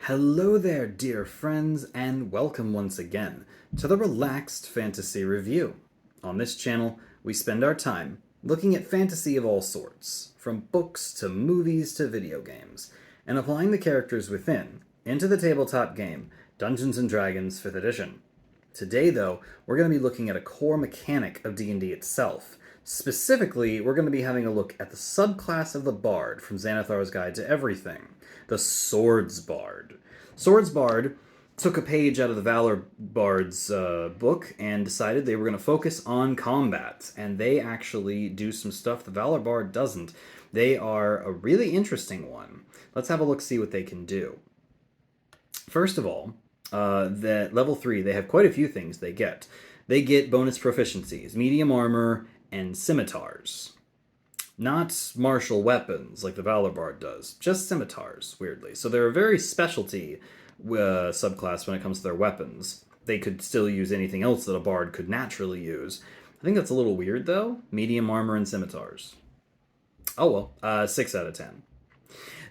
Hello there, dear friends, and welcome once again to the Relaxed Fantasy Review. On this channel, we spend our time looking at fantasy of all sorts, from books to movies to video games, and applying the characters within into the tabletop game Dungeons & Dragons 5th Edition. Today, though, we're going to be looking at a core mechanic of D&D itself. Specifically, we're going to be having a look at the subclass of the Bard from Xanathar's Guide to Everything, the Swords Bard. Swords Bard took a page out of the Valor Bard's book and decided they were going to focus on combat, and they actually do some stuff the Valor Bard doesn't. They are a really interesting one. Let's have a look, see what they can do. First of all, the level 3, they have quite a few things they get. They get bonus proficiencies, medium armor, and scimitars. Not martial weapons like the Valor Bard does, just scimitars, weirdly. So they're a very specialty subclass when it comes to their weapons. They could still use anything else that a bard could naturally use. I think that's a little weird, though. Medium armor and scimitars. Oh well, 6 out of 10.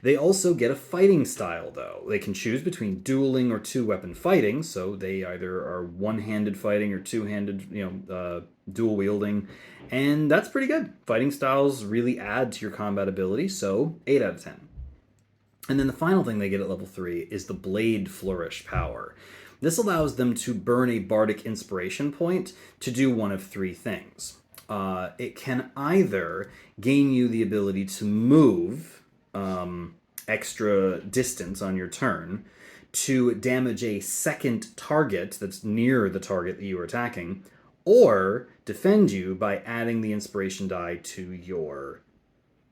They also get a fighting style, though. They can choose between dueling or two-weapon fighting, so they either are one-handed fighting or two-handed, dual-wielding, and that's pretty good. Fighting styles really add to your combat ability, so 8 out of 10. And then the final thing they get at level 3 is the Blade Flourish power. This allows them to burn a bardic inspiration point to do one of 3 things. It can either gain you the ability to move extra distance on your turn to damage a second target that's near the target that you are attacking, or defend you by adding the inspiration die to your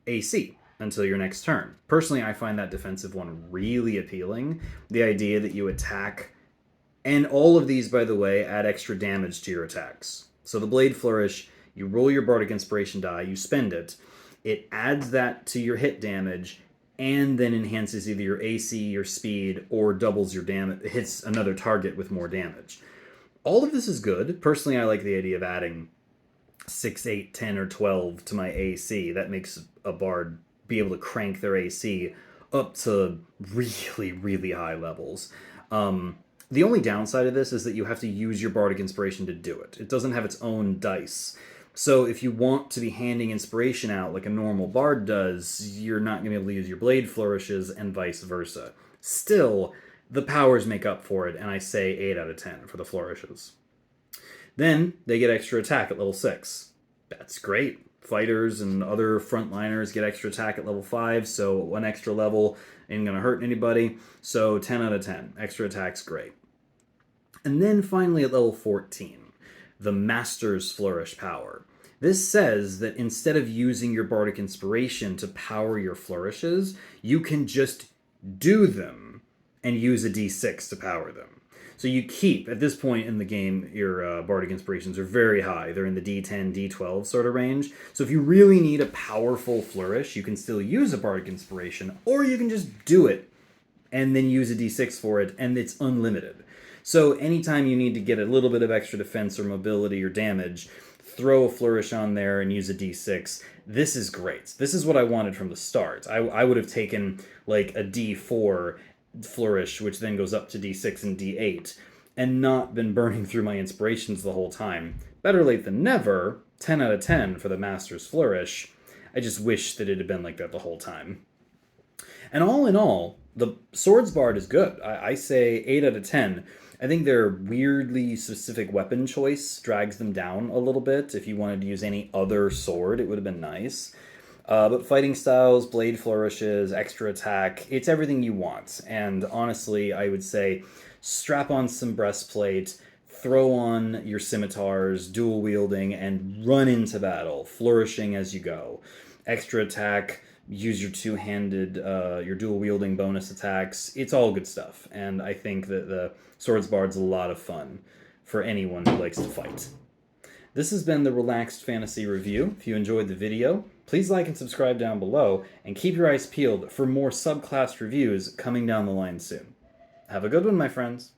AC until your next turn. Personally, I find that defensive one really appealing. The idea that you attack, and all of these, by the way, add extra damage to your attacks. So the Blade Flourish, you roll your bardic inspiration die, you spend it, it adds that to your hit damage, and then enhances either your AC, your speed, or doubles your damage. It hits another target with more damage. All of this is good. Personally, I like the idea of adding 6, 8, 10, or 12 to my AC. That makes a bard be able to crank their AC up to really, really high levels. The only downside of this is that you have to use your bardic inspiration to do it. It doesn't have its own dice. So if you want to be handing inspiration out like a normal bard does, you're not going to be able to use your blade flourishes and vice versa. Still, the powers make up for it, and I say 8 out of 10 for the flourishes. Then they get extra attack at level 6. That's great. Fighters and other frontliners get extra attack at level 5, so one extra level ain't going to hurt anybody. So 10 out of 10. Extra attack's great. And then finally at level 14, the Master's Flourish power. This says that instead of using your bardic inspiration to power your flourishes, you can just do them and use a d6 to power them. So you keep, at this point in the game, your bardic inspirations are very high. They're in the d10, d12 sort of range. So if you really need a powerful flourish, you can still use a bardic inspiration, or you can just do it and then use a d6 for it, and it's unlimited. So anytime you need to get a little bit of extra defense or mobility or damage, throw a flourish on there and use a d6. This is great. This is what I wanted from the start. I would have taken like a d4 flourish, which then goes up to d6 and d8, and not been burning through my inspirations the whole time. Better late than never. 10 out of 10 for the Master's Flourish. I just wish that it had been like that the whole time. And all in all, the Swords Bard is good. I say 8 out of 10. I think their weirdly specific weapon choice drags them down a little bit. If you wanted to use any other sword, it would have been nice. But fighting styles, blade flourishes, extra attack, it's everything you want. And honestly, I would say strap on some breastplate, throw on your scimitars, dual wielding, and run into battle, flourishing as you go. Extra attack, use your two-handed, your dual-wielding bonus attacks. It's all good stuff, and I think that the Swords Bard's a lot of fun for anyone who likes to fight. This has been the Relaxed Fantasy Review. If you enjoyed the video, please like and subscribe down below, and keep your eyes peeled for more subclass reviews coming down the line soon. Have a good one, my friends.